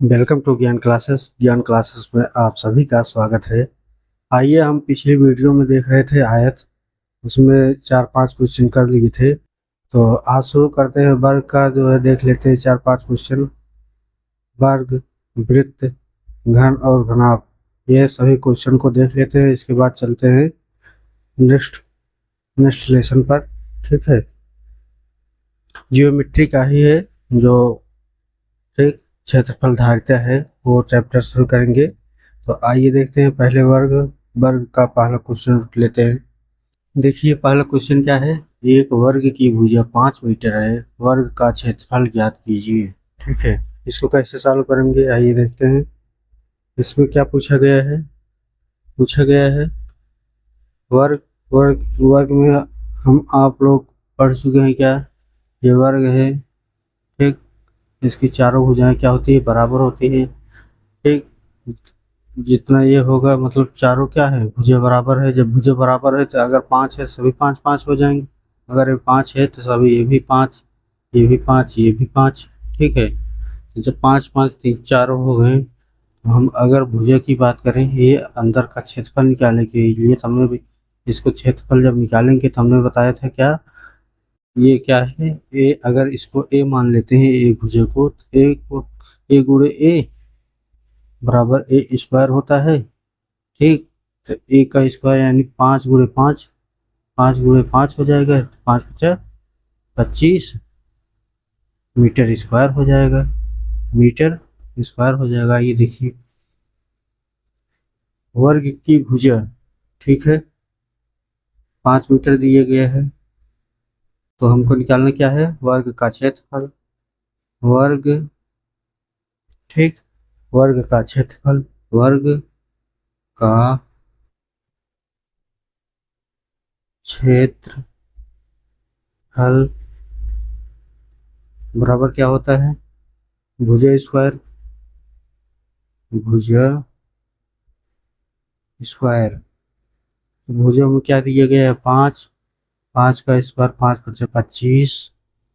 Welcome to ज्ञान classes में आप सभी का स्वागत है। आइए हम पिछली वीडियो में देख रहे थे आयत, उसमें 4-5 क्वेश्चन कर लिए थे। तो आज शुरू करते हैं वर्ग का जो है, देख लेते हैं 4-5 क्वेश्चन। वर्ग, वृत्त, घन और घनाभ, ये सभी क्वेश्चन को देख लेते हैं। इसके बाद चलते हैं नेक्स्ट नेक्स्ट लेसन पर। ठीक है, जियोमेट्री का ही है जो, ठीक, क्षेत्रफल धारिता है, वो चैप्टर शुरू करेंगे। तो आइए देखते हैं पहले वर्ग वर्ग का पहला क्वेश्चन लेते हैं। देखिए पहला क्वेश्चन क्या है। एक वर्ग की भुजा 5 मीटर है, वर्ग का क्षेत्रफल ज्ञात कीजिए। ठीक है, इसको कैसे सॉल्व करेंगे आइए देखते हैं। इसमें क्या पूछा गया है, पूछा गया है वर्ग वर्ग वर्ग में हम आप लोग पढ़ चुके हैं क्या, ये वर्ग है। ठीक, इसकी चारों भुजाएं क्या होती है, बराबर होती है। ठीक, जितना ये होगा मतलब चारों क्या है, भुजा बराबर है। जब भुजा बराबर है तो अगर 5 है सभी 5-5 हो जाएंगे। अगर ये 5 है तो सभी ये भी 5, ये भी 5, ये भी 5। ठीक है, तो जब 5-5 चारों हो गए तो हम अगर भुजा की बात करें, ये अंदर का क्षेत्रफल निकालने के लिए तो हमने भी इसको क्षेत्रफल जब निकालेंगे तो हमने बताया था क्या, ये क्या है ए। अगर इसको ए मान लेते हैं, ए भुजा को, तो ए को ए गुणे ए बराबर ए स्क्वायर होता है। ठीक, तो ए का स्क्वायर यानी 5 गुणे 5, 5 गुणे 5 हो जाएगा, 5×5 = 25 मीटर स्क्वायर हो जाएगा, मीटर स्क्वायर हो जाएगा। ये देखिए वर्ग की भुजा, ठीक है, 5 मीटर दिए गए है। तो हमको निकालना क्या है, वर्ग का क्षेत्रफल। वर्ग, ठीक, वर्ग का क्षेत्रफल, वर्ग का क्षेत्रफल बराबर क्या होता है, भुजा स्क्वायर, भुजा स्क्वायर। भुजा में क्या दिया गया है, 5, 5 का स्क्वायर 5×5 = 25।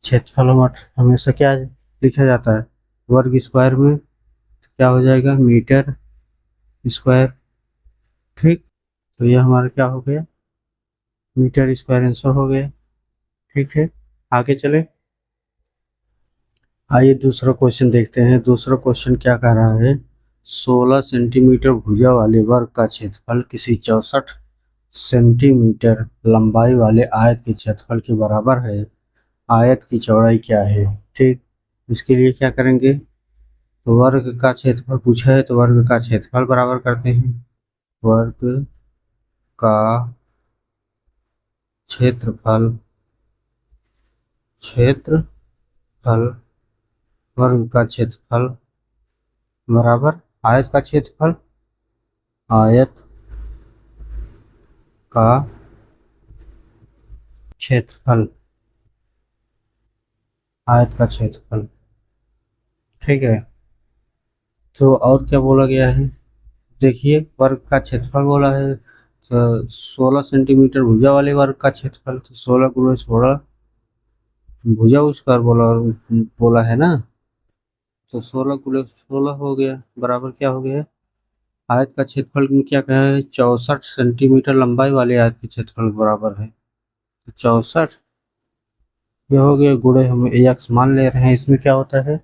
क्षेत्रफल हमेशा क्या लिखा जाता है, वर्ग स्क्वायर में, तो क्या हो जाएगा, मीटर स्क्वायर। ठीक, तो ये हमारा क्या हो गया, मीटर स्क्वायर आंसर हो गया। ठीक है, आगे चले। आइए दूसरा क्वेश्चन देखते हैं। दूसरा क्वेश्चन क्या कह रहा है, 16 सेंटीमीटर भुजा वाले वर्ग का क्षेत्रफल किसी 64 सेंटीमीटर लंबाई वाले आयत के क्षेत्रफल के बराबर है। आयत की चौड़ाई क्या है। ठीक, इसके लिए क्या करेंगे, तो वर्ग का क्षेत्रफल पूछा है तो वर्ग का क्षेत्रफल बराबर करते हैं। वर्ग का क्षेत्रफल, क्षेत्रफल, वर्ग का क्षेत्रफल बराबर आयत का क्षेत्रफल, आयत का क्षेत्रफल, आयत का क्षेत्रफल। ठीक है, तो और क्या बोला गया है, देखिए वर्ग का क्षेत्रफल बोला है तो 16 सेंटीमीटर भुजा वाले वर्ग का क्षेत्रफल, तो 16 × 16 भुजा उसका बोला है ना। तो 16 × 16 हो गया, बराबर क्या हो गया, आयत का क्षेत्रफल में क्या कहा है, 64 सेंटीमीटर लंबाई वाले आयत के क्षेत्रफल बराबर है। तो 64 ये हो गया, गुणे हम एक्स मान ले रहे हैं, इसमें क्या होता है,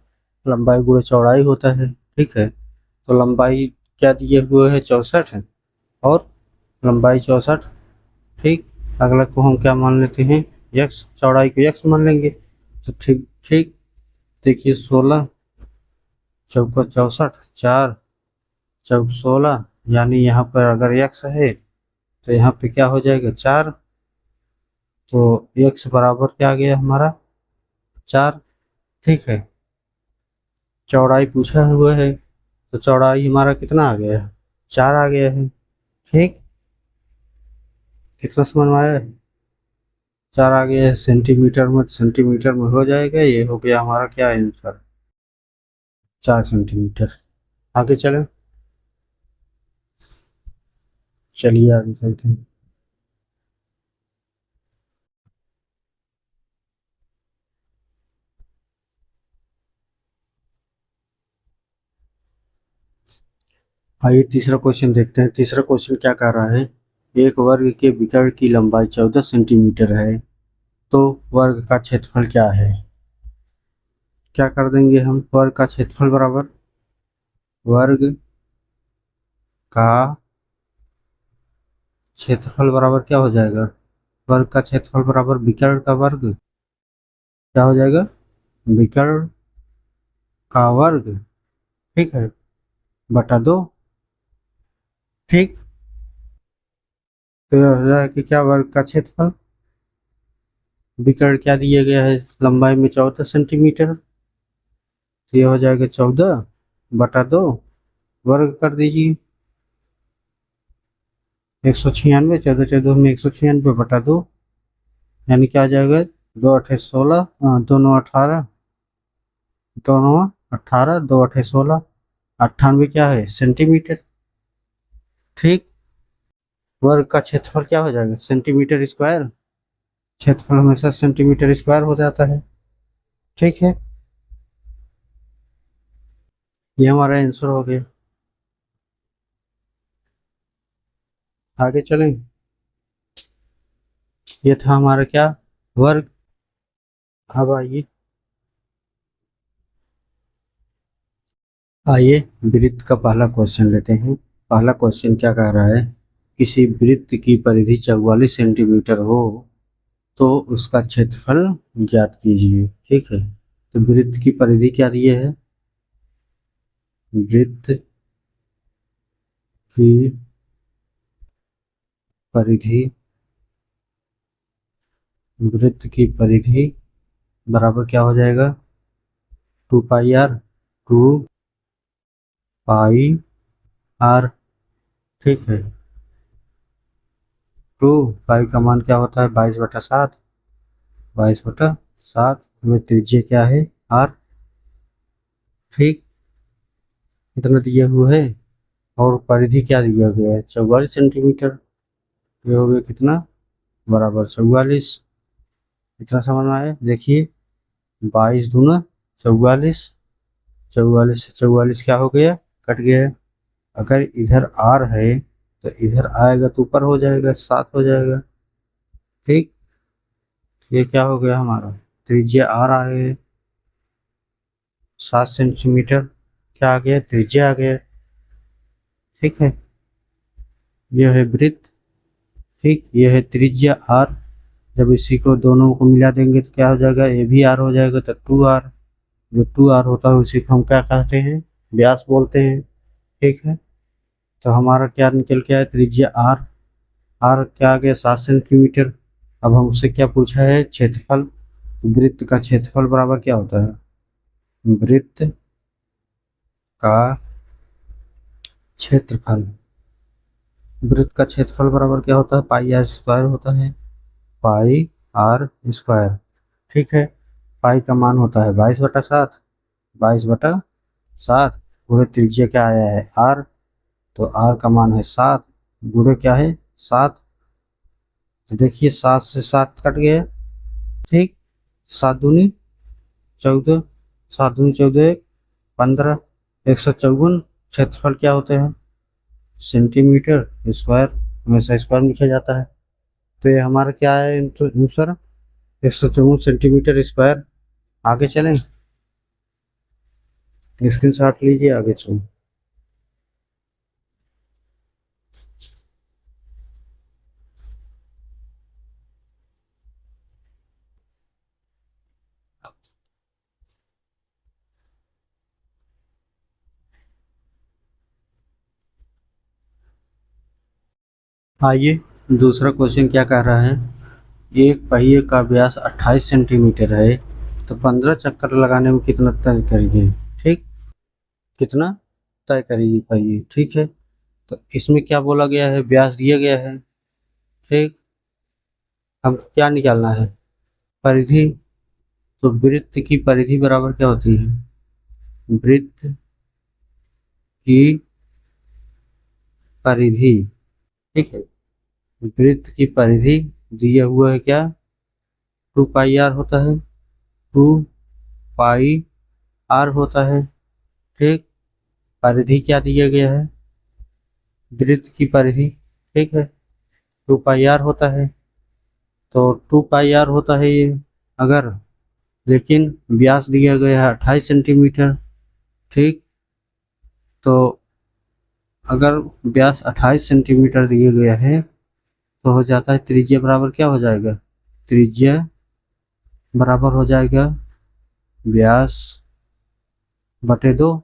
लंबाई गुणे चौड़ाई होता है। ठीक है, तो लंबाई क्या दिए हुए है, 64 है, और लंबाई 64। ठीक, अगला को हम क्या मान लेते हैं, एक्स, चौड़ाई को एक्स मान लेंगे। तो ठीक ठीक, देखिए 16 चौका 64, 4×4 = 16, यानी यहाँ पर अगर एक्स है तो यहाँ पे क्या हो जाएगा, 4। तो एक्स बराबर क्या आ गया हमारा, 4। ठीक है, चौड़ाई पूछा हुआ है तो चौड़ाई हमारा कितना आ गया है, 4 आ गया है। ठीक, इतना समझ में आया, 4 आ गया है सेंटीमीटर में, सेंटीमीटर में हो जाएगा। ये हो गया हमारा क्या आंसर, 4 सेंटीमीटर। आगे चले, चलिए आगे चलते हैं। आइए तीसरा क्वेश्चन देखते हैं। तीसरा क्वेश्चन क्या कह रहा है, एक वर्ग के विकर्ण की लंबाई 14 सेंटीमीटर है, तो वर्ग का क्षेत्रफल क्या है। क्या कर देंगे हम, वर्ग का क्षेत्रफल बराबर वर्ग का क्षेत्रफल बराबर क्या हो जाएगा, वर्ग का क्षेत्रफल बराबर विकर्ण का वर्ग, क्या हो जाएगा, विकर्ण का वर्ग, ठीक है, बटा 2। ठीक, तो यह हो जाएगा कि क्या, वर्ग का क्षेत्रफल, विकर्ण क्या दिया गया है, लंबाई में 14 सेंटीमीटर, तो यह हो जाएगा 14 बटा 2, वर्ग कर दीजिए 196, 14 14 में 196 बटा 2, यानी क्या आ जाएगा, 2 8 16, दोनों 18, दोनों 18, 2 8 16, 98 क्या है, सेंटीमीटर। ठीक, वर्ग का क्षेत्रफल क्या हो जाएगा, सेंटीमीटर स्क्वायर, क्षेत्रफल हमेशा सेंटीमीटर स्क्वायर हो जाता है। ठीक है, ये हमारा आंसर हो गया। आगे चलें, ये था हमारा क्या, वर्ग। अब आइए वृत्त का पहला क्वेश्चन लेते हैं। पहला क्वेश्चन क्या कह रहा है, किसी वृत्त की परिधि 44 सेंटीमीटर हो तो उसका क्षेत्रफल ज्ञात कीजिए। ठीक है, तो वृत्त की परिधि क्या दी है, वृत्त की परिधि, वृत्त की परिधि बराबर क्या हो जाएगा, 2 पाई आर, 2 पाई आर। ठीक है, 2 पाई का मान क्या होता है, 22/7, 22/7 में त्रिज्या क्या है, आर। ठीक, इतना दिया हुआ है, और परिधि क्या दिया गया है, 44 सेंटीमीटर, ये हो गया कितना, बराबर 44। इतना समझ में आया, देखिए 22 दूना 44, 44 से 44 क्या हो गया, कट गया। अगर इधर आर है तो इधर आएगा तो ऊपर हो जाएगा, 7 हो जाएगा। ठीक, ये क्या हो गया हमारा, त्रिज्या आर आ गए 7 सेंटीमीटर, क्या आ गया, त्रिज्या आ गया। ठीक है, यह है वृत्त। ठीक, यह है त्रिज्या आर, जब इसी को दोनों को मिला देंगे तो क्या हो जाएगा, ये भी आर हो जाएगा, तो 2 आर, जो 2 आर होता है उसी को हम क्या कहते हैं, व्यास बोलते हैं। ठीक है, तो हमारा क्या निकल के आया, त्रिज्या आर, आर क्या आ गया, 7 सेंटीमीटर। अब हमसे क्या पूछा है, क्षेत्रफल, वृत्त का क्षेत्रफल बराबर क्या होता है, वृत्त का क्षेत्रफल, वृत्त का क्षेत्रफल बराबर क्या होता है, पाई आर स्क्वायर होता है, पाई आर स्क्वायर। ठीक है, पाई का मान होता है 22/7, 22/7 पूरे त्रिज्या क्या आया है, आर, तो आर का मान है 7, गुणे क्या है, 7, तो देखिए 7 से 7 कट गया। ठीक, 7 दूनी 14, 7 दूनी 14, 15, 154, क्षेत्रफल क्या होते हैं, सेंटीमीटर स्क्वायर, हमेशा स्क्वायर में लिखा जाता है। तो ये हमारा क्या है आंसर, 154 सेंटीमीटर स्क्वायर। आगे चलें, स्क्रीनशॉट लीजिए, आगे चलें। आइए दूसरा क्वेश्चन क्या कह रहा है, एक पहिए का व्यास 28 सेंटीमीटर है, तो 15 चक्कर लगाने में कितना तय करेगी। ठीक, कितना तय करेगी पहिए। ठीक है, तो इसमें क्या बोला गया है, व्यास दिया गया है। ठीक, हमको क्या निकालना है, परिधि, तो वृत्त की परिधि बराबर क्या होती है, वृत्त की परिधि। ठीक है, वृत्त की परिधि दिया हुआ है क्या, 2 पाई आर होता है, 2 पाई आर होता है। ठीक, परिधि क्या दिया गया है, वृत्त की परिधि, ठीक है, 2πr होता है। तो 2πr होता है ये, अगर लेकिन व्यास दिया गया है 28 सेंटीमीटर, ठीक। तो अगर व्यास 28 सेंटीमीटर दिया गया है तो हो जाता है त्रिज्या बराबर क्या हो जाएगा, त्रिज्या बराबर हो जाएगा व्यास बटे 2,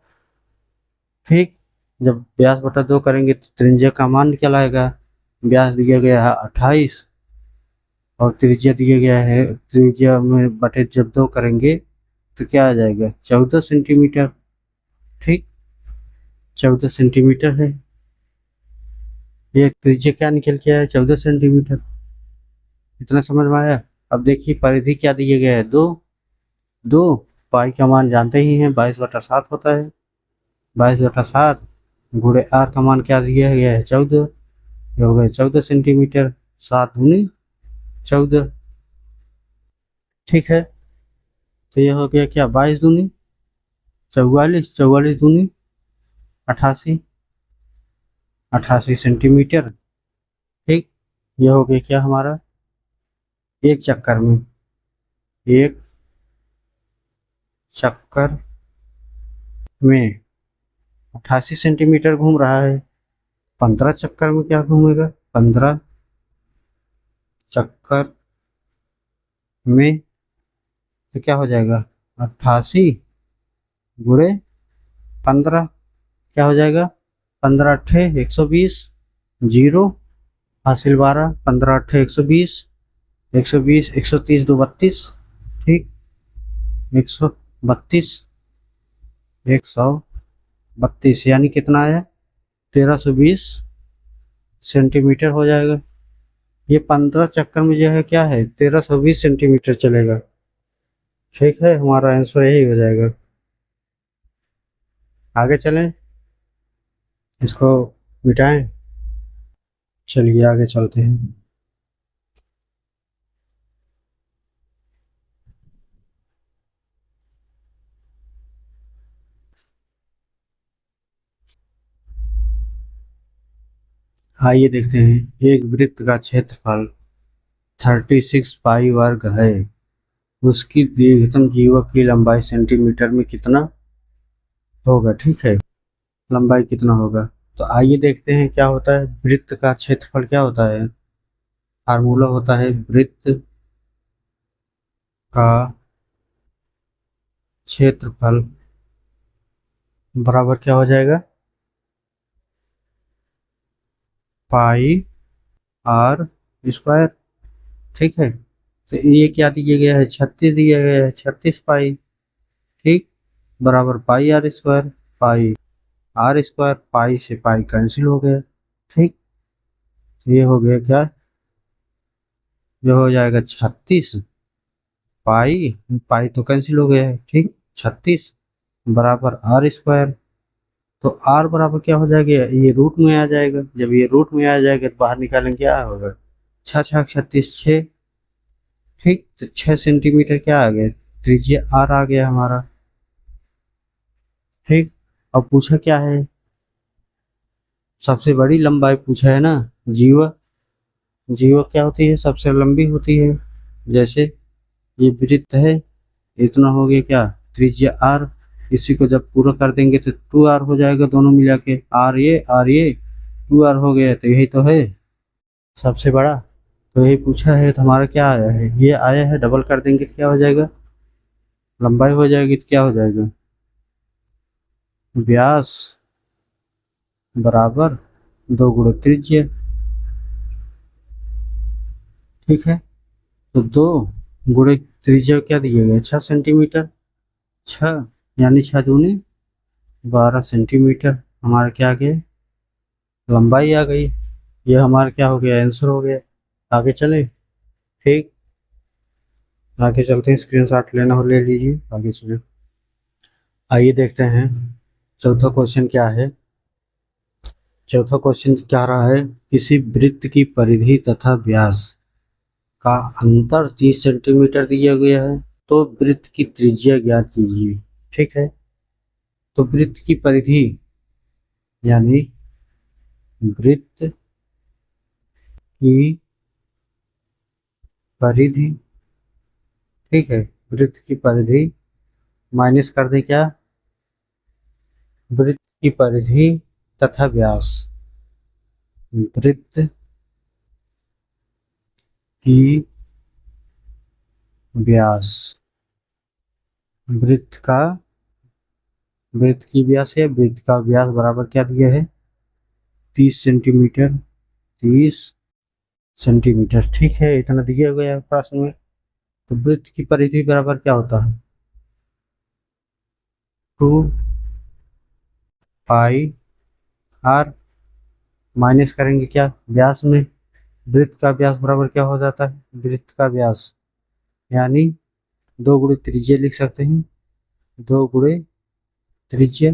ठीक। जब व्यास बटा 2 करेंगे तो त्रिज्या का मान निकल आएगा। व्यास दिया गया है 28 और त्रिज्या दिया गया है, त्रिज्या में बटे जब 2 करेंगे तो क्या आ जाएगा, 14 सेंटीमीटर, ठीक। 14 सेंटीमीटर है ये त्रिज्या, क्या निकल के आया, 14 सेंटीमीटर। इतना समझ में आया। अब देखिए परिधि क्या दिया गया है, 2 पाई का मान जानते ही हैं 22/7 होता है। 22/7 गुणे आर का मान क्या दिया गया है, 14, ये हो गया 14 सेंटीमीटर, 7 दूनी 14, ठीक है। तो ये हो गया क्या, 22 दूनी 44, 44 दूनी 88, 88 सेंटीमीटर, ठीक। ये हो गया क्या हमारा, एक चक्कर में 88 सेंटीमीटर घूम रहा है। 15 चक्कर में क्या घूमेगा, 15 चक्कर में तो क्या हो जाएगा, 88 गुणे 15 क्या हो जाएगा, 15 अट्ठे 120, जीरो हासिल 12, 15 अट्ठे 120, 120 130 2 32, ठीक। 132 132 यानी कितना आया, 1320 सेंटीमीटर हो जाएगा। ये 15 चक्कर में जो है क्या है, 1320 सेंटीमीटर चलेगा, ठीक है। हमारा आंसर यही हो जाएगा। आगे चलें, इसको मिटाएं, चलिए आगे चलते हैं। आइए देखते हैं, एक वृत्त का क्षेत्रफल 36 पाई वर्ग है, उसकी दीर्घतम जीवा की लंबाई सेंटीमीटर में कितना होगा, ठीक है। लंबाई कितना होगा, तो आइए देखते हैं क्या होता है। वृत्त का क्षेत्रफल क्या होता है, फार्मूला होता है वृत्त का क्षेत्रफल बराबर क्या हो जाएगा, पाई आर स्क्वायर, ठीक है। तो ये क्या दिया गया है, 36 दिया गया है, 36 पाई, ठीक, बराबर pi R square, pi R square, pi से पाई कैंसिल हो गया, ठीक। तो ये हो गया क्या, जो हो जाएगा 36 पाई, पाई तो कैंसिल हो गया है, ठीक, 36 बराबर आर स्क्वायर। तो आर बराबर क्या हो जाएगा, ये रूट में आ जाएगा। जब ये रूट में आ जाएगा तो बाहर निकालेंगे क्या होगा, 6 6 36 6, ठीक। तो 6 सेंटीमीटर क्या आ गया, त्रिज्या आर आ गया हमारा, ठीक। अब पूछा क्या है, सबसे बड़ी लंबाई पूछा है ना, जीवा, जीवा क्या होती है, सबसे लंबी होती है। जैसे ये वृत्त है, इतना हो गया क्या, त्रिज्या आर, इसी को जब पूरा कर देंगे तो 2r हो जाएगा, दोनों मिला के आर ये 2r हो गया, तो यही तो है सबसे बड़ा। तो यही पूछा है, तो हमारा क्या आया है, ये आया है, डबल कर देंगे तो क्या हो जाएगा, लंबाई हो जाएगी, तो क्या हो जाएगा, व्यास बराबर 2 गुणे त्रिज्या, ठीक है। तो 2 गुणे त्रिज्या क्या दिया गया, 6 सेंटीमीटर, 6 यानी 6 दूनी 12 सेंटीमीटर, हमारा क्या आ गया, लंबाई आ गई। ये हमारा क्या हो गया, आंसर हो गया। आगे चले, ठीक, आगे चलते हैं, स्क्रीनशॉट लेना हो ले लीजिए, आगे चले। आइए देखते हैं चौथा क्वेश्चन क्या है। चौथा क्वेश्चन क्या रहा है, किसी वृत्त की परिधि तथा व्यास का अंतर 30 सेंटीमीटर दिया गया है, तो वृत्त की त्रिज्या ज्ञात कीजिए, ठीक है। तो वृत्त की परिधि यानी वृत्त की परिधि, ठीक है, वृत्त की परिधि माइनस कर दें क्या, वृत्त की परिधि तथा व्यास, वृत्त की व्यास, वृत्त की व्यास है, वृत्त का व्यास बराबर क्या दिया है 30 सेंटीमीटर, 30 सेंटीमीटर, ठीक है, इतना दिया गया है प्रश्न में। तो वृत्त की परिधि बराबर क्या होता है 2 पाई आर, माइनस करेंगे क्या व्यास में, वृत्त का व्यास बराबर क्या हो जाता है, वृत्त का व्यास यानी 2 गुणे त्रिज्या लिख सकते हैं, 2 गुणे त्रिज्या,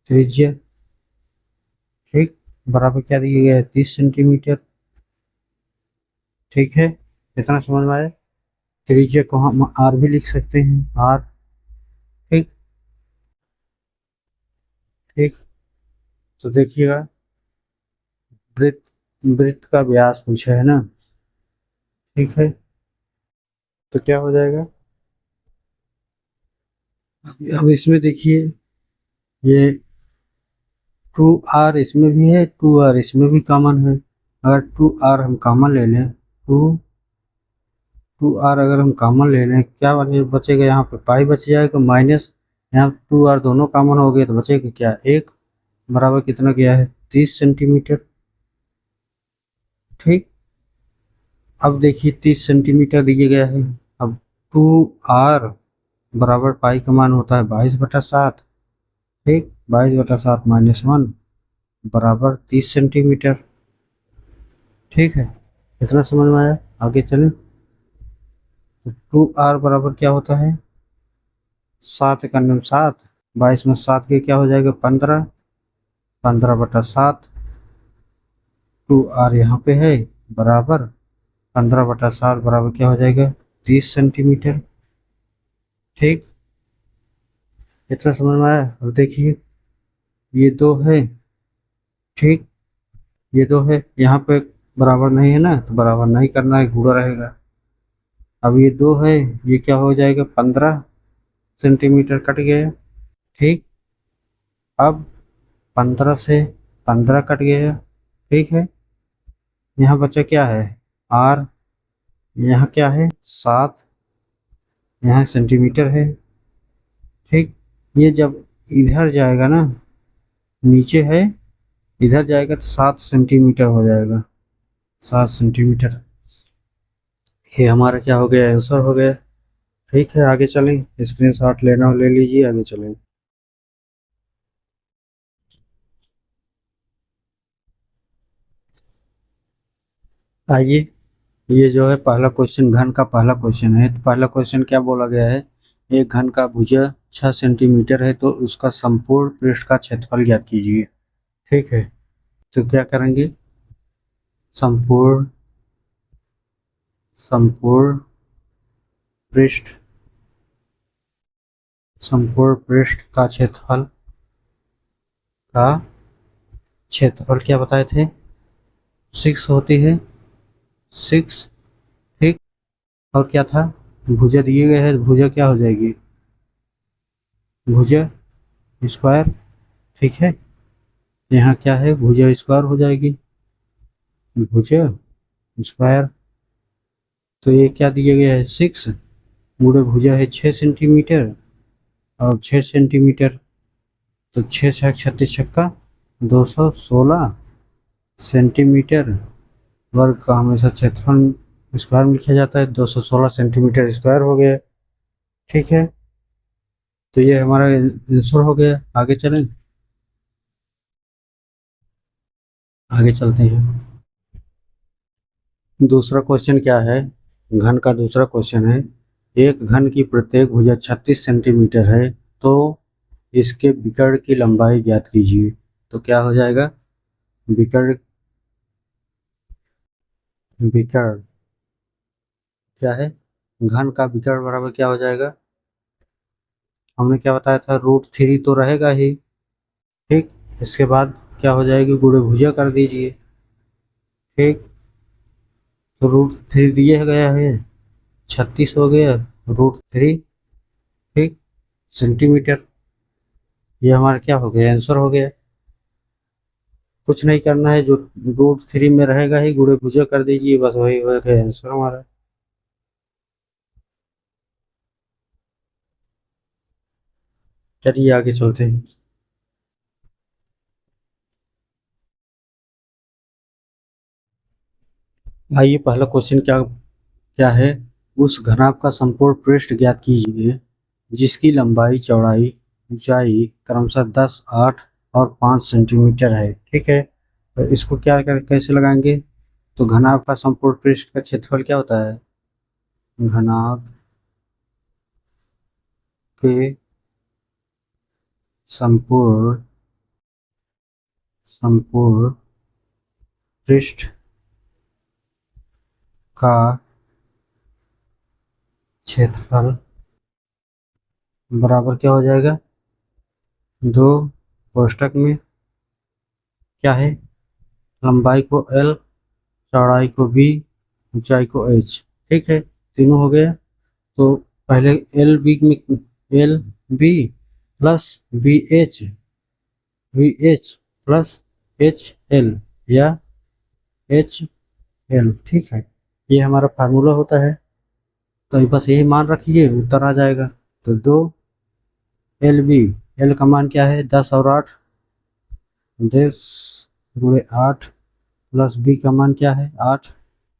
त्रिज्या, ठीक, बराबर क्या दिया गया है 30 सेंटीमीटर, ठीक है, इतना समझ में आया। त्रिज्या को हम आर भी लिख सकते हैं, आर, ठीक, ठीक, तो देखिएगा वृत्त, वृत्त का व्यास पूछा है ना, ठीक है, तो क्या हो जाएगा, अब इसमें देखिए ये 2r इसमें भी है, 2r इसमें भी कॉमन है, अगर 2r हम कॉमन ले लें, 2r अगर हम कॉमन ले लें क्या बचेगा, यहाँ पे पाई बच जाएगा, माइनस यहाँ 2r दोनों कॉमन हो गए तो बचेगा क्या, एक, बराबर कितना गया है 30 सेंटीमीटर, ठीक, अब देखिए 30 सेंटीमीटर दिया गया है, अब 2r बराबर पाई का मान होता है 22/7, ठीक, 22/7 -1 बराबर 30 सेंटीमीटर, ठीक है, इतना समझ में आया, आगे चलें। तो 2r बराबर क्या होता है 7 का 7, 22 में 7 के क्या हो जाएगा 15, 15/7, 2r यहाँ पे है बराबर 15/7 बराबर क्या हो जाएगा 30 सेंटीमीटर, ठीक, इतना समझ में आया। अब देखिए ये 2 है, ठीक, ये 2 है, यहाँ पे बराबर नहीं है ना तो बराबर नहीं करना है, गुणा रहेगा, अब ये 2 है, ये क्या हो जाएगा 15 सेंटीमीटर कट गया, ठीक, अब 15 से 15 कट गया, ठीक है, यहाँ बचा क्या है आर, यहाँ क्या है 7, यहाँ सेंटीमीटर है, ठीक, ये जब इधर जाएगा ना, नीचे है, इधर जाएगा तो 7 सेंटीमीटर हो जाएगा, 7 सेंटीमीटर, ये हमारा क्या हो गया आंसर हो गया, ठीक है, आगे चलें, स्क्रीनशॉट लेना हो ले लीजिए, आगे चलें। आइए, ये जो है पहला क्वेश्चन घन का पहला क्वेश्चन है, तो पहला क्वेश्चन क्या बोला गया है, एक घन का भुजा 6 सेंटीमीटर है तो उसका संपूर्ण पृष्ठ का क्षेत्रफल ज्ञात कीजिए, ठीक है, तो क्या करेंगे संपूर्ण, संपूर्ण पृष्ठ, संपूर्ण पृष्ठ का क्षेत्रफल, का क्षेत्रफल क्या बताए थे 6 होती है, 6, ठीक, और क्या था भुजा दिए गए हैं, भुजा क्या हो जाएगी भुजा स्क्वायर, ठीक है, यहाँ क्या है भुजा स्क्वायर हो जाएगी, भुजा स्क्वायर, तो ये क्या दिया गया है 6 गुणे भुजा है 6 सेंटीमीटर, और 6 सेंटीमीटर तो 6 6 36 छक्का 216 सेंटीमीटर वर्ग का हमेशा क्षेत्रफल स्क्वायर में लिखा जाता है, 216 सेंटीमीटर स्क्वायर हो गया, ठीक है, तो ये हमारा आंसर हो गया, आगे चलें, आगे चलते हैं। दूसरा क्वेश्चन क्या है, घन का दूसरा क्वेश्चन है, एक घन की प्रत्येक भुजा 36 सेंटीमीटर है तो इसके विकर्ण की लंबाई ज्ञात कीजिए, तो क्या हो जाएगा विकर्ण, विकर्ण क्या है घन का विकर्ण बराबर क्या हो जाएगा, हमने क्या बताया था √3 तो रहेगा ही, ठीक, इसके बाद क्या हो जाएगी, गुणे भुजा कर दीजिए। ठीक, तो √3 दिया गया है, 36 हो गया √3। ठीक, सेंटीमीटर। ये हमारा क्या हो गया, आंसर हो गया। कुछ नहीं करना है, जो √3 में रहेगा ही गुणे भुजा कर दीजिए, बस वही हो गया आंसर हमारा। चलिए आगे चलते हैं। आइए पहला क्वेश्चन क्या क्या है। उस घनाभ का संपूर्ण पृष्ठ ज्ञात कीजिए जिसकी लंबाई चौड़ाई ऊंचाई क्रमशः 10, 8 और 5 सेंटीमीटर है। ठीक है, तो इसको क्या कर कैसे लगाएंगे। तो घनाभ का संपूर्ण पृष्ठ का क्षेत्रफल क्या होता है, घनाभ के संपूर्ण संपूर्ण पृष्ठ का क्षेत्रफल बराबर क्या हो जाएगा, दो कोष्टक में क्या है, लंबाई को L, चौड़ाई को B, ऊंचाई को H। ठीक है, तीनों हो गया। तो पहले L B plus B H plus H L या एच एल। ठीक है, ये हमारा फार्मूला होता है। तो बस यही मान रखिए, उत्तर आ जाएगा। तो 2 LB, एल का मान क्या है 10 और 8, 10 × 8 प्लस बी का मान क्या है 8,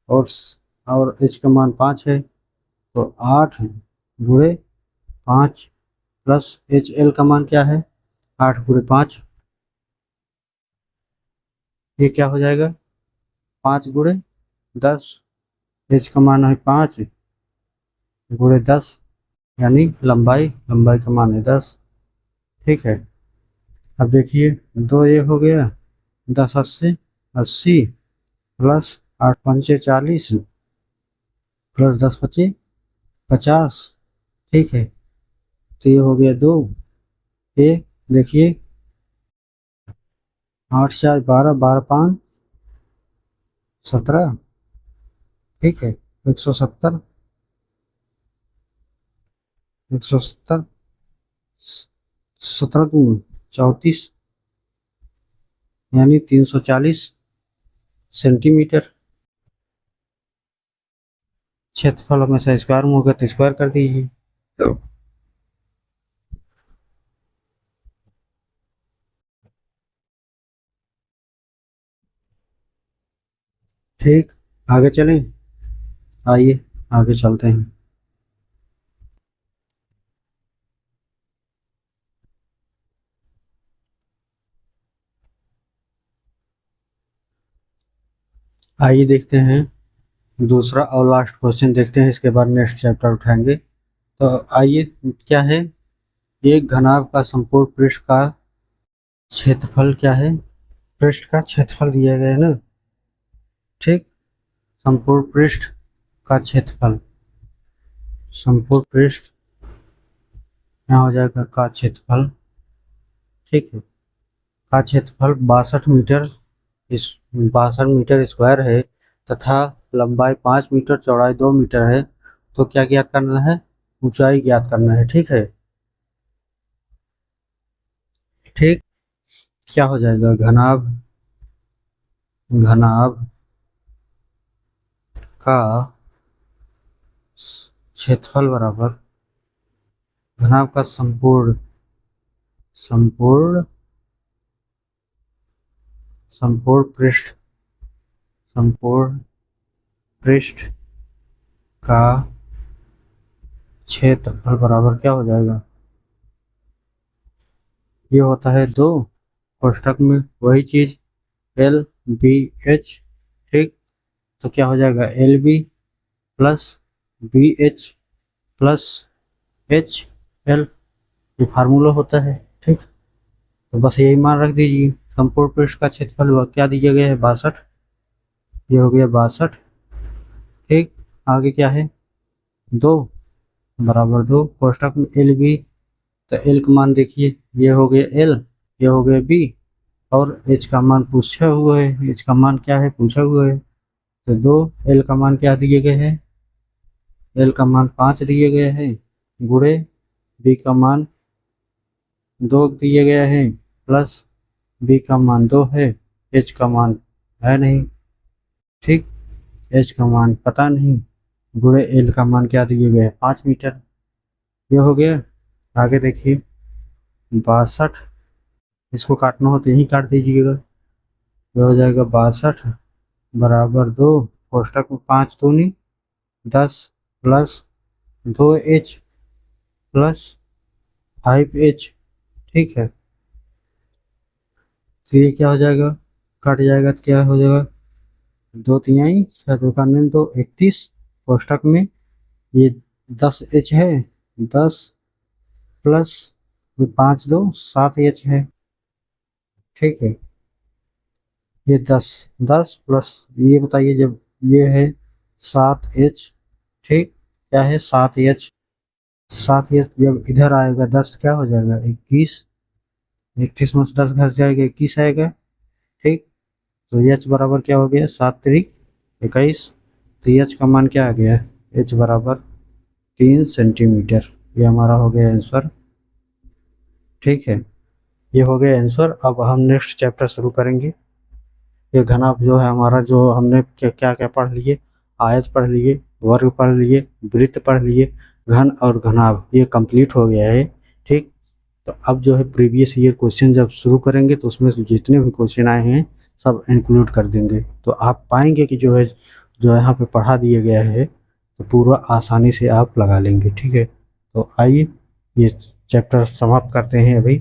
और एच का मान 5 है। तो 8 × 5 प्लस एच एल का मान क्या है 8 × 5। ये क्या हो जाएगा 5 × 10। एच का मान है 5 × 10, यानी लंबाई का मान है 10। ठीक है, अब देखिए, दो ये हो गया 10 × 80 प्लस 8 × 5 = 40 प्लस 10 × 5 = 50। ठीक है, तो ये हो गया 2। ये देखिए 8 × 4 = 12, 12 × 5 = 17। ठीक है, 170, 170, 17 × 2 = 34, यानी 340 सेंटीमीटर। क्षेत्रफल हमेशा स्क्वायर में होगा, तो स्क्वायर कर दीजिए। ठीक, आगे चलें। आइए आगे चलते हैं। आइए देखते हैं दूसरा और लास्ट क्वेश्चन देखते हैं, इसके बाद नेक्स्ट चैप्टर उठाएंगे। तो आइए, क्या है, एक घनाभ का संपूर्ण पृष्ठ का क्षेत्रफल क्या है, पृष्ठ का क्षेत्रफल दिया गया है ना। ठीक, संपूर्ण पृष्ठ का क्षेत्रफल, संपूर्ण पृष्ठ यहाँ हो जाएगा का क्षेत्रफल। ठीक है, का क्षेत्रफल 62 मीटर, इस 62 मीटर स्क्वायर है तथा लंबाई 5 मीटर, चौड़ाई 2 मीटर है। तो क्या ज्ञात करना है, ऊंचाई ज्ञात करना है। ठीक है, ठीक, क्या हो जाएगा, घनाभ का क्षेत्रफल बराबर घनाभ का संपूर्ण संपूर्ण संपूर्ण पृष्ठ संपूर्ण पृष्ठ का क्षेत्रफल बराबर क्या हो जाएगा, ये होता है 2 कोष्टक में वही चीज LBH। ठीक, तो क्या हो जाएगा LB plus BH plus HL, ये फार्मूला होता है। ठीक, तो बस यही मान रख दीजिए। संपूर्ण पृष्ठ का क्षेत्रफल क्या दिया गया है 62, ये हो गया 62। ठीक, आगे क्या है 2 बराबर 2 कोष्टक में LB, तो L का मान देखिए, ये हो गया L, ये हो गया B, और एच का मान पूछा हुआ है, एच का मान क्या है पूछा हुआ है। तो दो एल का मान क्या दिए गए हैं, एल का मान 5 दिए गए हैं, गुणे बी का मान 2 दिए गए हैं, प्लस बी का मान 2 है, एच का मान है नहीं, ठीक, एच का मान पता नहीं, गुणे एल का मान क्या दिए गए 5 मीटर। ये हो गया। आगे देखिए 62, इसको काटना हो तो यही काट दीजिएगा। ये हो जाएगा 62 बराबर 2, कोष्टक में 5 दूनी 10 प्लस 2h प्लस 5h, ठीक है। तो ये क्या हो जाएगा, कट जाएगा तो क्या हो जाएगा, 2 तिहाई 6 2 का 2 31, कोष्टक में ये 10h है, 10 प्लस 5 2 7h है, ठीक है। ये 10 प्लस ये बताइए, जब ये है 7h, ठीक, क्या है 7h, 7h जब इधर आएगा 10 क्या हो जाएगा 21, 21 में से 10 घट जाएगा 21 आएगा, ठीक। तो एच बराबर क्या हो गया 7 त्रिक 21, तो एच का मान क्या आ गया, एच बराबर 3 सेंटीमीटर। ये हमारा हो गया आंसर, ठीक है। ये हो गया आंसर। अब हम नेक्स्ट चैप्टर शुरू करेंगे। ये घनाभ जो है हमारा, जो हमने क्या क्या पढ़ लिए, आयत पढ़ लिए, वर्ग पढ़ लिए, वृत्त पढ़ लिए, घन और घनाभ ये कंप्लीट हो गया है, ठीक। तो अब जो है प्रीवियस ईयर क्वेश्चन जब शुरू करेंगे तो उसमें से जितने भी क्वेश्चन आए हैं सब इंक्लूड कर देंगे, तो आप पाएंगे कि जो यहाँ पे पढ़ा दिया गया है तो पूरा आसानी से आप लगा लेंगे, ठीक है। तो आइए ये चैप्टर समाप्त करते हैं अभी।